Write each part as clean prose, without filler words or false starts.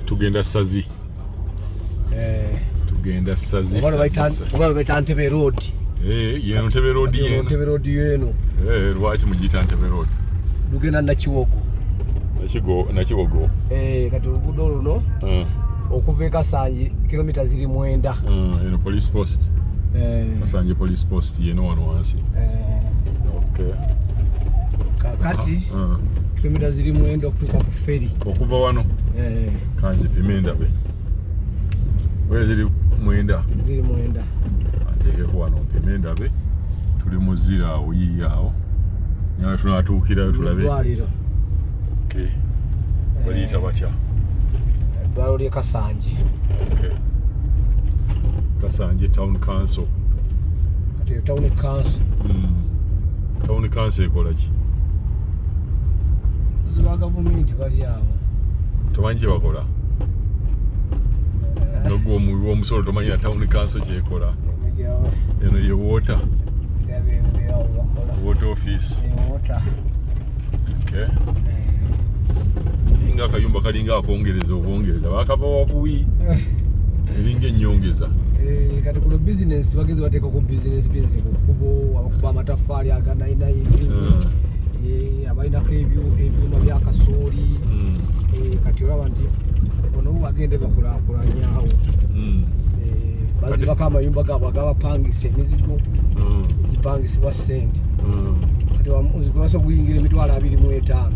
tugenda Sazi. Tugenda Sazi. Oba baita Ntebe Road. Yeno Ntebe Road yeno. Ntebe Road yeno. Lwaki mugiyita Ntebe Road? Lugenda Nakiwogo. Nakiwogo. Kati oluguudo luno okuva e Kasanji kilomita ziri 9. Eno police post. Kasanji police post yeno wano wansi. Okay. Kakati kilomita ziri 9 okutuuka ku ferry. Okuva wano. Kanzi pimendabe. Where ziri 9? Ziri 9. Ateke wano pimendabe. Tuli muzira awo yiyawo. Nyawe tunatuukirayo tulabe. Dwaliro. Okay. Baliyita batya? Eddwaliro ly'e Kasanji. Okay. Kasanji Town Council. Kati Town Council. Town Council ekola ki? Ziba gavumenti bali awo. Tomanyi kye bakola? Nogwo omuwi w'omusolo tomanyi ya Town Council kyekola? Eno ye water. Water office. Water. Okay. Inga akayumba kalinga akongereza obwongereza bakava wabuwi elinga ennyongeza. Kati kuno business bagezi bateeka ku business kubo abakuba amataffaali aga 99 abalinako ebyuma bya kasooli. Kati olaba nti ono bagende bakulaakulanyawo. Bazibako amayumba gaabwe agabapangisa emizigo gipangisibwa ssente. Kati omuzigo basobola okuyingira emitwalo 25.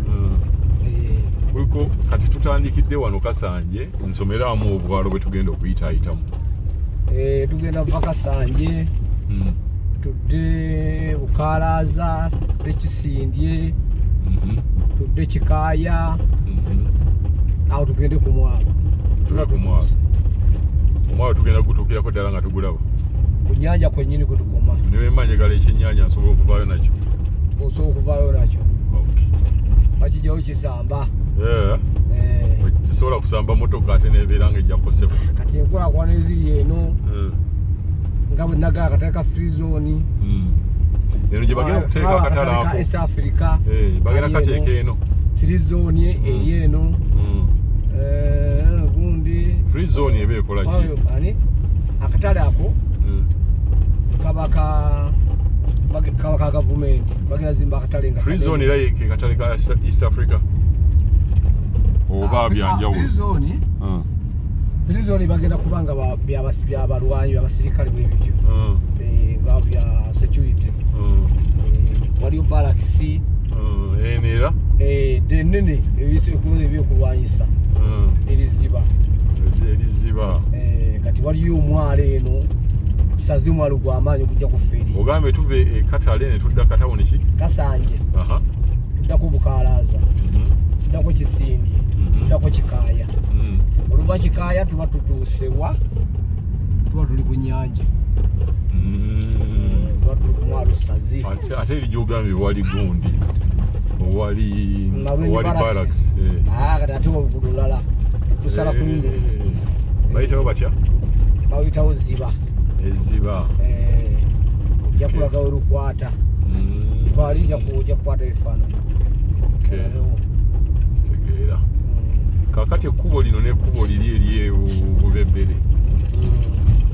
Kuliko kati tutandikidde wano Kasanje nsomeramu obwalo bwe tugenda okuyitaayitamu. Tugenda mu Kasanje. Tudde Bukalaaza, tudde Kisindye, tudde Kikaaya. Awo tugende ku mwalo. Tugenda ku mwalo. Omwalo tugenda gutuukirako ddala nga tugulaba. Ku nnyanja kwennyini kwe tukoma. Niwe mmanjagala ekyennyanja nsobola okuvaayo nakyo. Osobola okuvaayo nakyo. Bakijjawo kisamba. Kisobola kusamba motoka ate nebeera nga ejja kukosebwa. Kati enkulaakulana eziri eno nga bwe nagala akatale ka free zone. Eno gye bagenda kuteeka akatale ako. East Africa. Bagenda kateeka eno. Free zone eri eno. Gundi. Free zone eba ekola ki? Akatale ako kaba ka gavumenti. Bagenda zimba akatale nga. Free zone era ye katale ka East Africa. Oba byanjawulo. Free zone bagenda kubanga by'abalwanyi abasirikale bw'ebityo. Nga bya security. Waliyo barracks. Enera? Denene ebyokulwanyisa. Eriziba. Kati waliyo omwalo eno. Kusaze omwalo gw'amaanyi ogujja ku ferry. Ogambe tuve e Katale ne tudda Katawuni ki? Kasanje. Tuddako Bukalaaza. Tuddako Kisindye. Tuddako Kikaaya. Oluva Kikaaya tuba tutuusewa. Tuba tuli ku nnyanja. Tuba tuli ku mwalo Sazi. Ate eri gy'ogambye wali gundi. Wali barracks. Kati ate oluguudo lulala. Lusala ku luno. Bayitawo batya? Bawitawo Ziba. Eziba. Ojja kulaga we lukwata. Twali ojja kukwata ebifaananyi. Kitegeera. Kaakati ekkubo lino n'ekkubo liri eri Bubebbere.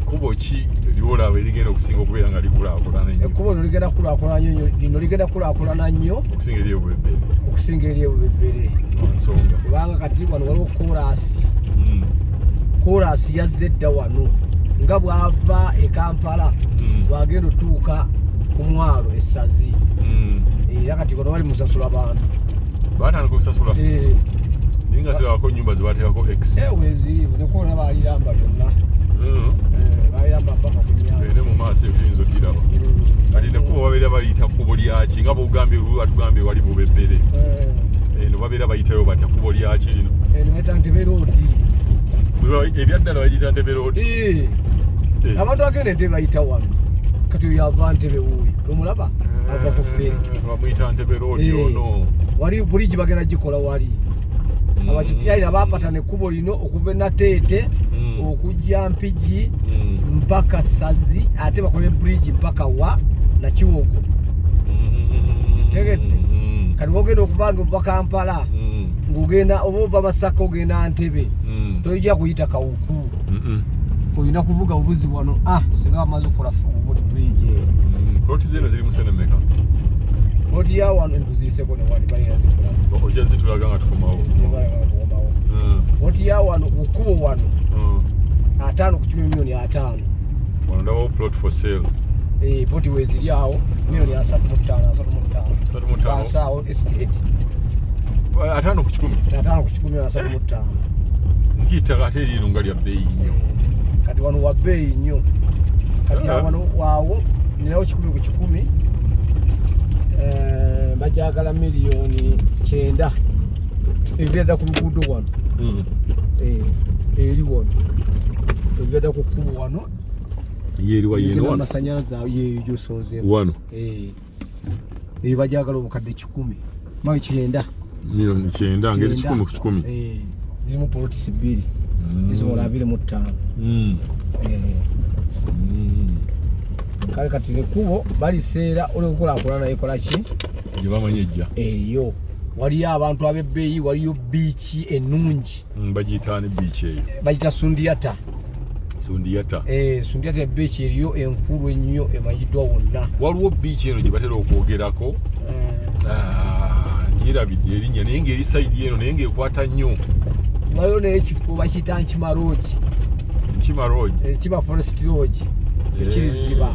Kkubo ki lyolaba erigenda okusinga okubeera nga likulaakulana ennyo? Ekkubo lino ligenda kulaakulana nnyo. Lino ligenda kulaakulana nnyo. Okusinga eri Bubebbere. Okusinga eri Bubebbere. Nsonga. Kubanga kati wano waliwo koolaasi. Koolaasi yazze dda wano. Nga bw'ava e Kampala bw'agenda otuuka ku mwalo e Sazi. Era kati wano bali musasula bantu. Baatandika okusasula? Ninga zirabako nnyumba zibateekako X. Weeziriivu ne kwona baaliramba byonna. Baaliramba mpaka ku nnyanja. Ere mu maaso ebiyinza odiraba. Kati nekkubo babeera bayita kkubo lyaki nga bw'ogambye atugambye wali Bubebbere. Eno babeera bayitayo batya kkubo lyaki lino? Eno bayita Ntebe Road. Ebyaddala bayita Ntebe Road. Abantu bagenda Ntebe bayita wano. Kati oyo ava Ntebe wuuyo. Omulaba? Ava ku ferry. Bamuyita Ntebe Road ono. Wali buligi bagenda gikola wali. Abakiyayira baapatana ekkubo lino okuva e Nateete okujja Mpigi mpaka Sazi ate bakole buligi mpaka wa Nakiwogo. Tegedde. Kati bogenda okubanga ova Kampala ng'ogenda oba ova Masaka ogenda Ntebe tojja kuyita Kawuku olina kuvuga buvuzi wano singa bamaze okukola buli bridge ploti zeno ziri musenemeka ploti ya wano entuziiseko ne wali balina zikola ojja zitulaga nga tukomawo ploti ya wano ukubo wano 5 ku 10 milioni 5 wano ndawo plot for sale ploti weziri awo milioni 3.5 asawo estate 5 ku 10 5 ku 10 3.5 nkiyita ate erino nga lya bbeeyi nnyo kati wano wa bbeeyi nnyo kati wano waawo ninawo 10 ku 10 bajagala miliyoni 9 eviradda ku luguudo wano eri wano eviradda ku kkubo wano yeriwa yeno wano amasanyalaze awo yeyo gyosoozeemu wano eyo bajagala obukadde 10 mawe 9 miliyoni 9 ngeri 10 ku 10 zirimu polotisi 2 eziwola 25 kale kati nekubo baliseera olw'okukulaakulana ekola ki gye bamanyi ejja eriyo waliyo abantu ab'ebbeeyi waliyo biiki ennungi bagiyita ne biiki eyo bagita Sundiata Sundiata ebiiki eriyo enkulu ennyo emanyiddwa wonna waliwo biiki eno gye batera okwogerako ngirabidde erinnya naye ng'eri sayidi eno naye ng'ekwata nnyo waliyo n'ekifo bakiyita Nkima Lodge Kiba Forest Lodge ekiriziba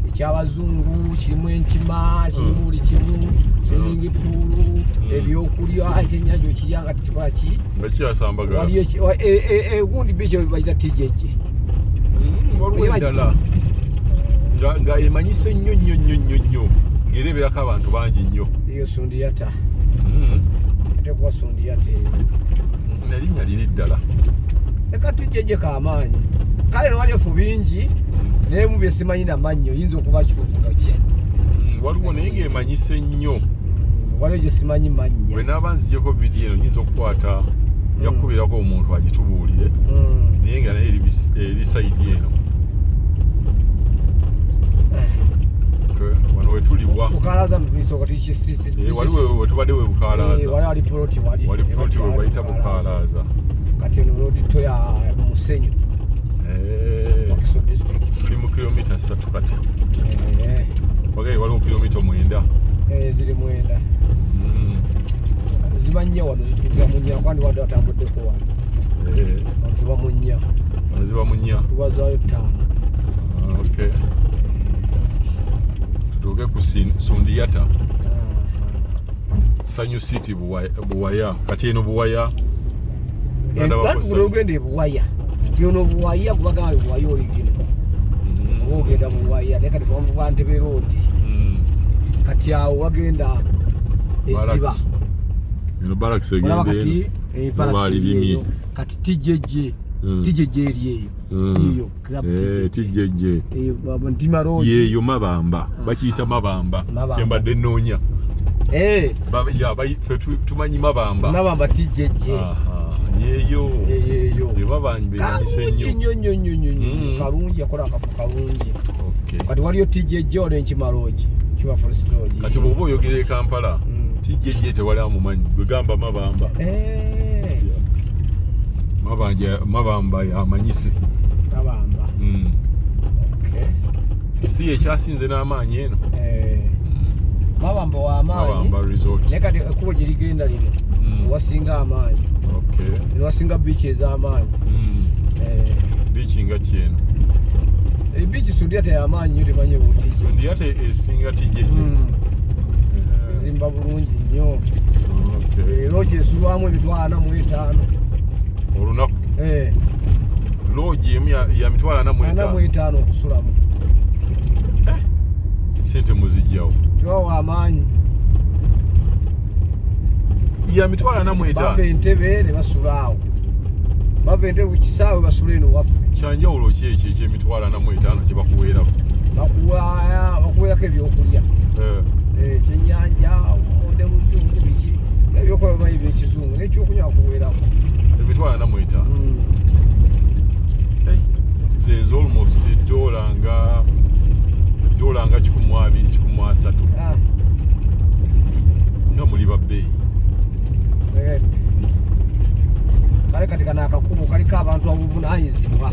eky'abazungu kirimu enkima kirimu buli kimu swimming pool ebyokulya ekyennyanja okirya nga tikikola ki nga kyasambagala waliyo gundi biiki bayita TJJ waliwo eddala nga emanyise nnyo ng'era ebeerako abantu bangi nnyo eyo Sundiata ate kuba Sundiata eyo nalinnya liri ddala eka TJJ kamaanyi kale newali efu bingi naye mu bye simanyi namannyo yinza okuba kifufuga ki waliwo naye ng'emanyise nnyo waliwo gye simanyi mannya bwe naaba nzijeko vidiyo eno nyinza okukwata yakukubirako omuntu agitubuulire naye nga naye eri sayidi eno wano wetulibwa bukalaza waliwo wetubadde we Bukalaza wali ploti wali ploti we bayita Bukalaza kati eno lodito ya Musenyu tuli mu kilomita 3 kati wagaye waliwo kilomita 9 ziri 9 ziba nnya wano zitulira mu nnya kwandi wadde watambuddeko wano ziba mu nnya ziba mu nnya tubazaayo 5 tutuuke ku Sundiata Sanyu City Buwaya kati eno Buwaya ogenda ebuwaya yono buwaya kubagamba buwaya oligino oba ogenda buwaya naye kati tuva Ntebe Road kati awo wagenda eziba eno Barracks egenda eno kati TJJ eri eyo TJJ Ntima Road yeyo Mabamba bakiyita Mabamba kyembadde nnoonya tumanyi Mabamba TJJ yeyo bebabanyiise nnyo kalungi yakola akafo kalungi kati waliyo TJJ waliyo Nkima Lodge Kiba Forest Lodge kati bw'oba oyogera e Kampala TJJ tewali amumanyi bwegamba Mabamba Mabamba yamanyise si ekyasinze n'amaanyi eno Mabamba w'amaanyi naye kati ekkubo gye ligenda lino wasinga amaanyi wasinga biiki ez'amaanyi biiki nga kyeno biiki Sundiata y'amaanyi nnyo temanyi buti Sundiata esinga TJJ ezimba bulungi nnyo lodge esulwamu 45 olunaku lodge emu ya 45 okusulamu sente muzijjawo tiwawa amaanyi ya 45 bava Entebe ne basula awo bava Entebe ku kisaawe basula eno waffe kyanjawulo ki ekyo ekye45 kye bakuweerako bakuweerako ebyokulya ekyennyanja omonde muzungu biki ebyokulya bimanyi byekizungu n'ekyokunywa bakuweerako 45 zezo almost dola nga 120-130 nga muli babbeeyi kati kana akakubo kaliko abantu abuvunanyizibwa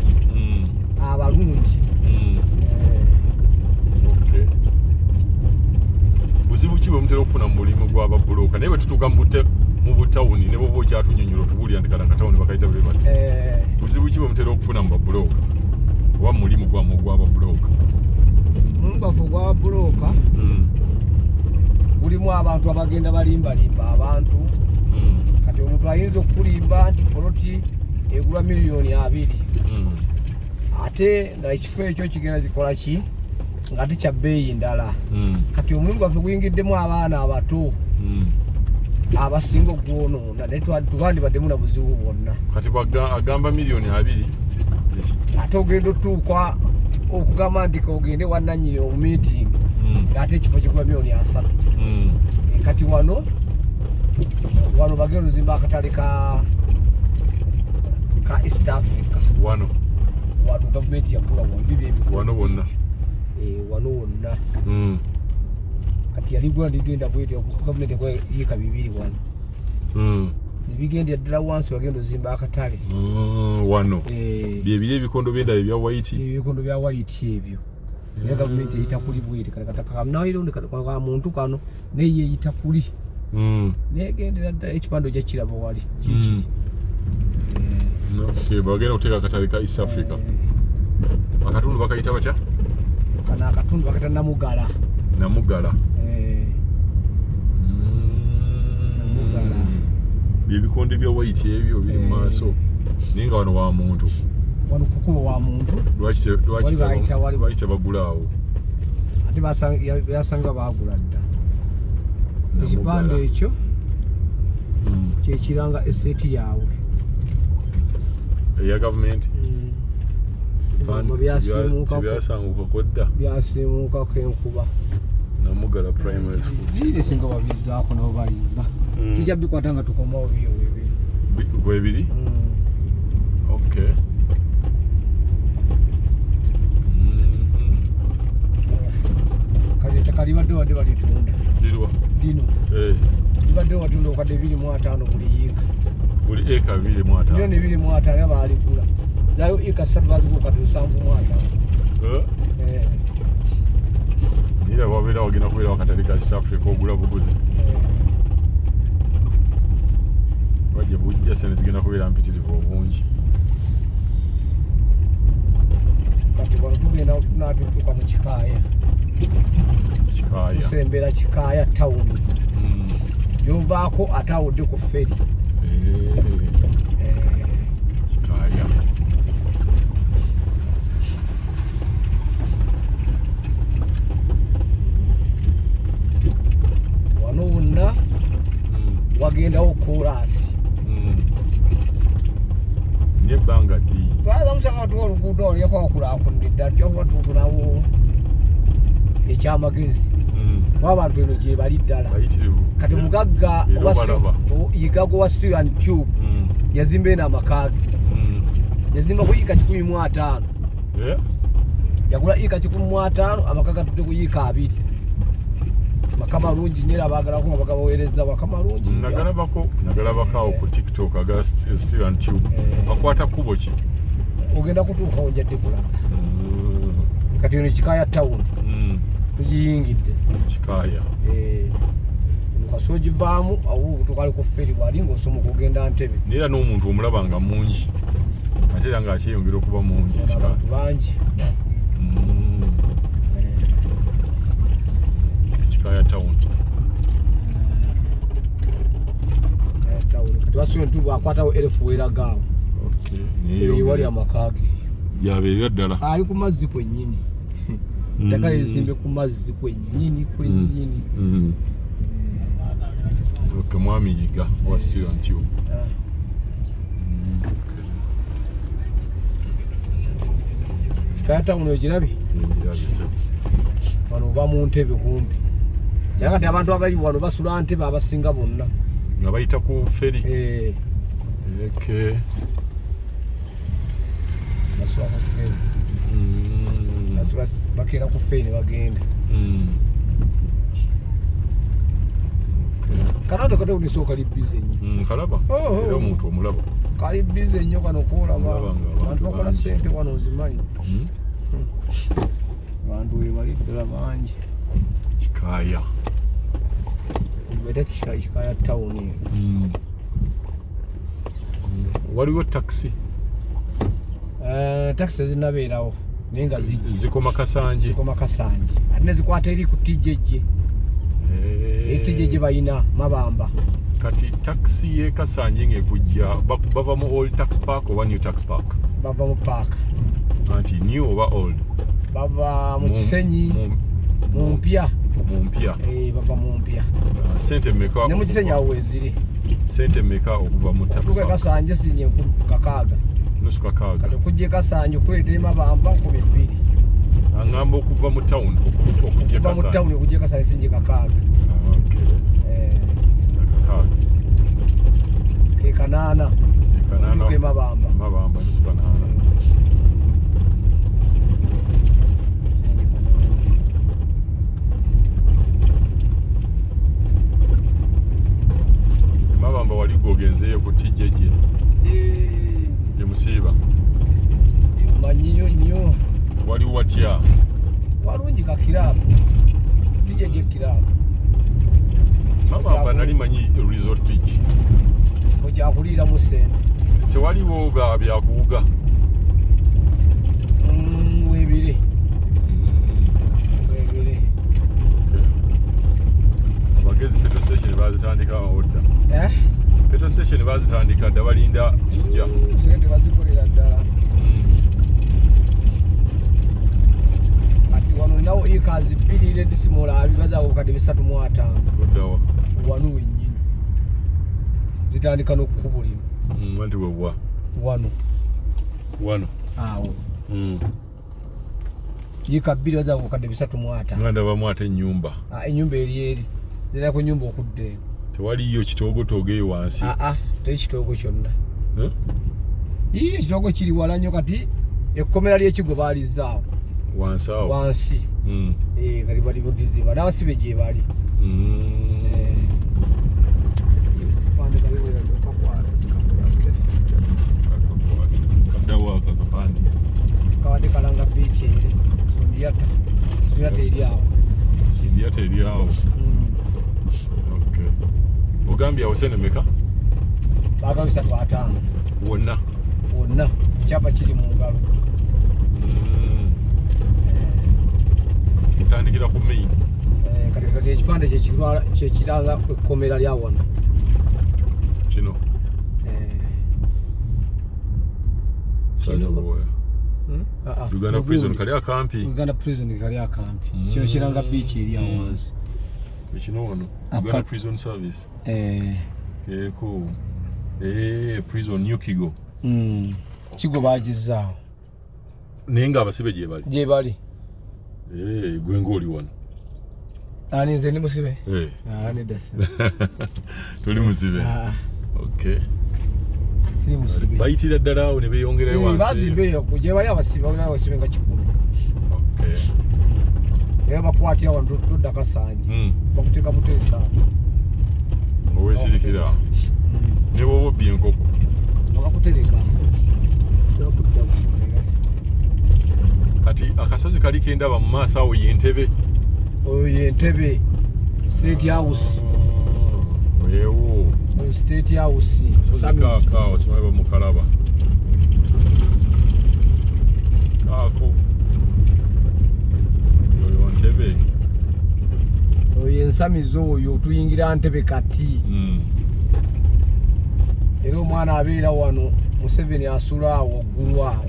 abalungi. Buzibu ki bwe mutera okufuna mu mulimu gw'ababuloka naye bwe tutuuka mu butawuni ne bwoba okyatunyonnyola otubuulira nti kana katawuni bakayita bwe bati buzibu ki bwe mutera okufuna mu babuloka oba mu mulimu gwammwe ogw'ababuloka? Omugwafu ogw'ababuloka gulimu abantu abagenda balimbalimba abantu. Kati omuntu ayinza okulimba nti poloti egula $2,000,000 ate nga ekifo ekyo kigenda zikola ki nga tikya bbeeyi ndala. Kati omulimu gwaffe guyingiddemu abaana abato abasinga okwonoona naye twandibaddemu na buzibu bwonna. Kati agamba $2,000,000 ate ogenda otuuka okugamba nti ogende wannannyini omumiitingi ate ekifo kigula $3,000,000. Kati wano bagenda ozimba akatale ka East Africa. Wano gavumenti yagula wano wonna wano wonna. Kati yaligula ligenda bwetyo gavumenti yika 2 wano. Nibigenda ddala wansi bagenda ozimba akatale wano. Byebiri ebikondo by'endaba ebya white. Ebikondo bya white ebyo. Era gavumenti eyita kuli bwete kata kamnayironde kata muntu kano naye eyita kuli. Negendera ddala ekipando kya kiraba wali kiki. Bagenda okuteeka akatale ka East Africa. Akatundu bakayita batya? Kana akatundu bakayita Namugala. Namugala. Byebikondo bya white ebyo biri mu maaso naye nga wano wa muntu. Wano kukubo wa muntu. Lwaki bagulaawo? Ate basanga bagula dda. Ekipande ekyo kyekiranga estate yaabwe eya gavumenti. Byasimukako enkuba. Namugala primary school ziri singa babizzaako nabo balimba. Tujja bikwata nga tukomawo bwebiri. Okay. Kalibadde wadde balitunda lirwa lino libadde watunda okadde 2,500 buli yiika. Buli eka 2,500 2,500 baligula zayo eka 3 bazigula okadde 7,500. Nira wabeera wagenda kubeera wakatale ka East Africa ogula buguzi bajja bujja sente zigenda kubeera mpitirivu obungi. Kati wano tugenda natutuuka mu Kikaaya. Tusembera Kikaaya tawuni. Yovaako ate awudde ku feri. Kikaaya. Wano wonna wagendawo koolaasi. N'ebbanga ddi. Twaza musanga tuwa oluguudo oluyako wakulaakulidde ddala tujja tufunawo ekyamagezi. Abantu eno gye bali ddala. Kati mugagga yigago wa Steel and Tube yazimba eno amaka ge. Yazimba ku yiika 15. Yagula yiika 15 amaka gatudde ku yiika 2. Maka malungi nnyo abaagalako nga bagabaweereza maka malungi. Nagalabako awo ku TikTok aga Steel and Tube. Bakwata kkubo ki? Ogenda kutuukawo njadde kulaga. Kati eno Kikaaya town. Tugiyingidde. Kikaaya. Kasi ogivaamu awo tukali ku feri wali ng'osomoka ogenda Ntebe. Neera n'omuntu omulaba nga mungi. Ate era ng'akyeyongera okuba mungi Kikaaya. Bangi. Kikaaya town. Kikaaya town. Kati wasuye ntubu akwatawo erefu weeragaawo. Wali amaka ge. Yabeerera ddala. Ali ku mazzi kwennyini. Ttaka lizimbe ku mazzi kwennyini. Mwami Yiga wa Steel and Tube. Kikaaya town ogirabye? Wano oba mu Ntebe kumpi. Naye kati abantu abali wano basula Ntebe abasinga bonna. Nga bayita ku feri. Basula ku feri. Bakeera ku feri ne bagenda. Kanada kati uniso kali busy nnyo. Kalaba. Era omuntu omulaba. Kali busy nnyo kano koolaba. Abantu bakola ssente wano ozimanyi. Abantu we bali ddala bangi. Kikaya. Mbete Kikaya town. Waliwo taxi. Taxi zinabeerawo. Nenga zikoma Kasanje. Ate ne zikwata eri ku TJJ. TJJ bayina Mabamba. Kati taxi ye Kasanje ngekujja bava mu old tax park oba new tax park? Bava mu park. Anti new oba old? Bava mu Kisenyi. Mu mpya. Bava mu mpya. Sente mmeka? Ne mu Kisenyi awo weziri. Sente mmeka okuva mu tax park? Kasanje sinye kakaaga. Nusu kakaaga. Kati okujja Kasanje okuleetera Mabamba 200. Angamba okuva mu town okujja Kasanje. Okuva mu town okujja Kasanje sinye kakaaga. Okay. Kakaaga. Ke kanaana. Ke Mabamba. Mabamba nusu kanaana. Mabamba wali gwogenzeeyo ku TJJ. Ye musiiba. Manyiyo nnyo. Wali watya? Walungi ka kirabu. TJJ kirabu. Mabamba nali manyi resort beach. Kifo kyakuliiramu ssente. Tewaliwo byakuwuga? Weebire. Abagezi petrol station bazitandika odda. Petrol station bazitandika dda balinda kijja. Sente bazikolera ddala. Kati wano nawo ikazi 2 redisimola abibaza obukadde 350. Oddawa. Wano wennyini. Zitandika n'okukubulira. Wanti wewa? Wano. Awo. Yika 2 baza obukadde 350. Nganda bamu ate ennyumba. Ennyumba eri. Zira ku nyumba okudde. Tewaliyo kitoogo eyo wansi? Teri kitoogo kyonna. Kitoogo kiri wala nnyo kati ekkomera ly'ekigo baalizaawo. Wansi awo? Wansi. Kati bali kudizimba n'abasibe gye bali. Kaddawo akakapande. Kawadde kalanga beach eri. Sondiyata eri awo. Sondiyata eri awo. Okay. Ogambye awo sente mmeka? Baagaba 350. Wonna? Wonna. Ekyapa kiri mu ngalo. Otandikira ku main? Kati ekipande kyekiranga ekkomera lya wano. Kino? Uganda prison kali akampi? Uganda prison kali akampi. Kino kiranga beach eri awo wansi. Kino wano? Uganda prison service? Cool. Prison New Kigo. Kigo bagizaawo. Naye nga abasibe gye bali? Gye bali. Gwe ng'oli wano? Ani nze ndi musibe? Nedda sina. Toli musibe? Okay. Siri musibe. Bayitira ddala awo ne beeyongerayo wansi? Bazimbeeyo gye bali abasibe nga 10. Okay. Era bakwatira wano todda Kasanje. Bakuteeka Buteesa. Oweesirikira? Ne bw'oba obbye enkoko? Bakakutereka. Kati akasozi kali kendaba mu maaso awo y'Entebe? Oyo y'Entebe. State House. Weewo. State House. Kasozi kaakaawo simanyi bamukalaba. Kaako. Oyo Ntebe. Oyo ensamizi oyo tuyingira Ntebe kati. Era omwana abeera wano Museveni asula awo waggulu awo.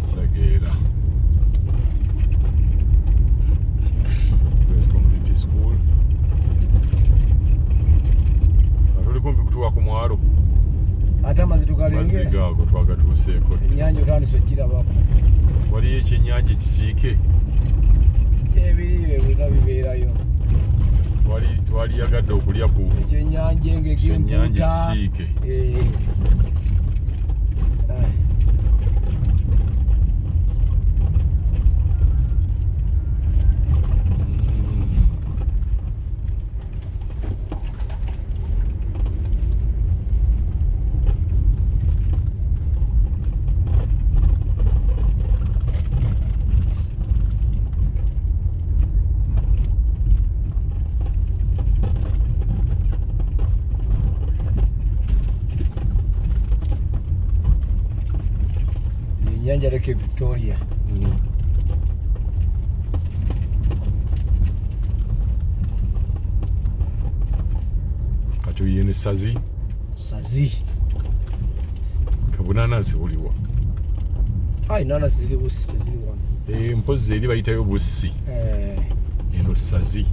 Sageera. Grace Community School. Tuli kumpi kutuuka ku mwalo. Ate amazzi tugalengera? Mazzi gaago twagatuuseeko. Ennyanja otandise ogirabako. Waliyo ekyennyanja ekisiike? Ebiriyo ebirina bibeerayo. Twaliyagadde okulya ku ekyennyanja engege ekyennyanja ekisiike. Nyanja Lake Victoria. Kati oyene sazi kabunanansi buliwa inanasi ziri busi teziri wano mpozi eri bayitayo busi eno sazi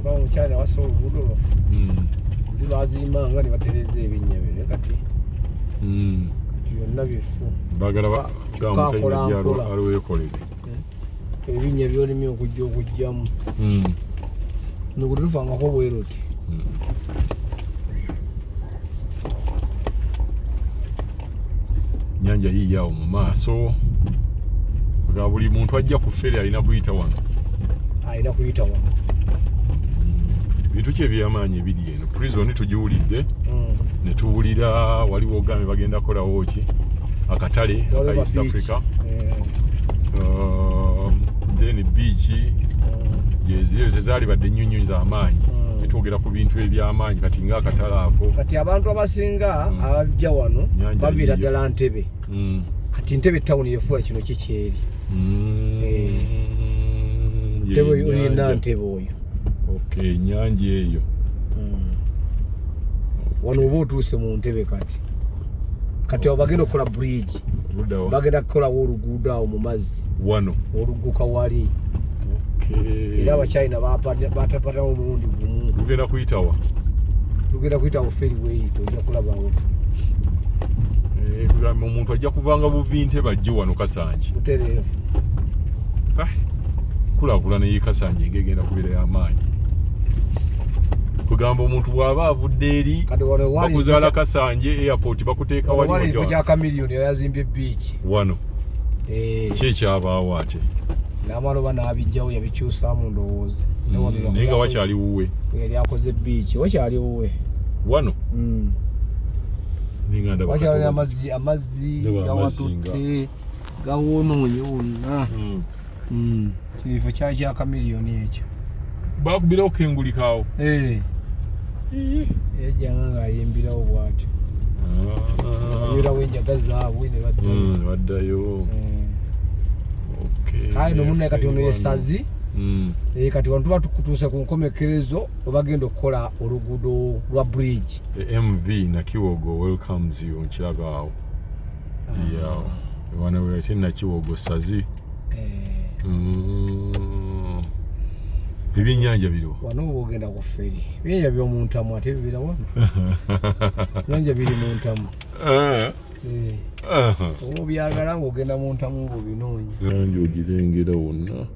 oba omukyala nawasa oluguudo lwafu oli lwazimanga ne batereza ebinnya bino kati byonna bifu bagala gamusajja alwekolere ebinnya byolimye okujjamu nokutulufangako bweruti nyanja yiyawo mu maaso ga buli muntu ajja ku feri alina kuyita wano bintu ki ebyamaanyi ebiri eno prison tugiwulidde ne tuwulira waliwo ogambe bagenda kolawo ki akatale aka East Africa then beach yeziyo zezaali badde ennyonyi z'amaanyi netwogera ku bintu ebyamaanyi kati ngaakatale ako kati abantu abasinga abajja wano baviira ddala Ntebe kati Ntebe tawuni yefuula kino kikyeri Ntebe oyina Ntebe oyo ennyanja eyo wano oba otuuse mu Ntebe kati abo bagenda okukola bridge bagenda kukolawo oluguudo awo mu mazzi wano olugguka wali era abachina batapatawo omulundi gumu lugenda kuyitawo ferry tojja kulabawo kugamba omuntu ajja kuvanga buvi Ntebe ajje wano Kasanje butereevu kulaakulana ye Kasanje ngegenda kubeera y'amaanyi kugamba omuntu bw'aba avudde eri bakuzaala Kasanje airport bakuteeka wali kyaka miliyoni yazimbye beach wano kyekyabaawo ate n'amaloba n'abijjawo yabikyusaamu ndowooza naye nga wakyali wuwe yali akoze beach wakyali wuwe wano wakyali amazzi gawatutte gawonoonye wonna kifo kyali kyaka miliyoni ekyo bakubirawo kengulikaawo yajjanga ng'ayimbirawo bw'atyo ayirawo enjaga zaabwe ne baddayo kale nomunnaye kati ono yesazi kati wano tuba tukutuuse ku nkomekerezo webagenda okukola oluguudo lwa bridge MV Nakiwogo welcomes you nkiraga awo wana wete Nakiwogo sazi ebyennyanja biriwo wano oba ogenda ku feri ebyennyanja by'omuntamu ate bibira wano ebyennyanja biri muntamu oba obyagala ng'ogenda muntamu ng'obinoonya nanja ogirengera wonna